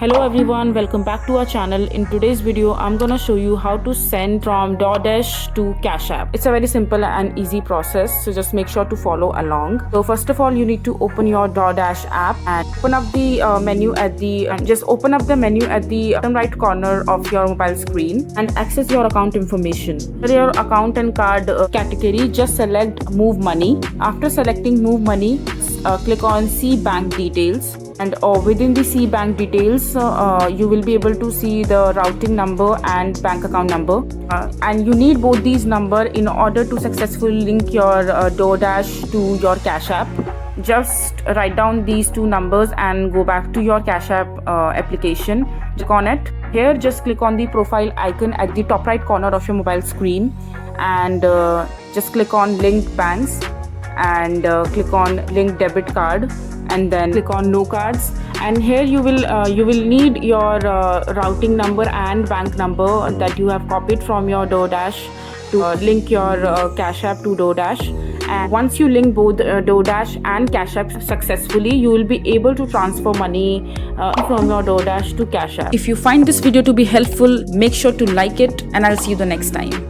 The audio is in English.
Hello everyone, welcome back to our channel. In today's video, I'm gonna show you how to send from Doordash to Cashapp. It's a very simple and easy process, so just make sure to follow along. So first of all, you need to open your Doordash app and open up the menu at the bottom right corner of your mobile screen and access your account information. For your account and card category, just select Move Money. After selecting Move Money, click on See Bank Details. And within the See Bank Details, you will be able to see the routing number and bank account number. And you need both these numbers in order to successfully link your Doordash to your Cashapp. Just write down these two numbers and go back to your Cashapp application. Click on it. Here, just click on the profile icon at the top right corner of your mobile screen and just click on Link Banks and click on Link Debit Card. And then click on No Cards, and here you will need your routing number and bank number that you have copied from your Doordash to link your Cashapp to Doordash. And once you link both Doordash and Cashapp successfully, you will be able to transfer money from your Doordash to Cashapp. If you find this video to be helpful, make sure to like it, and I'll see you the next time.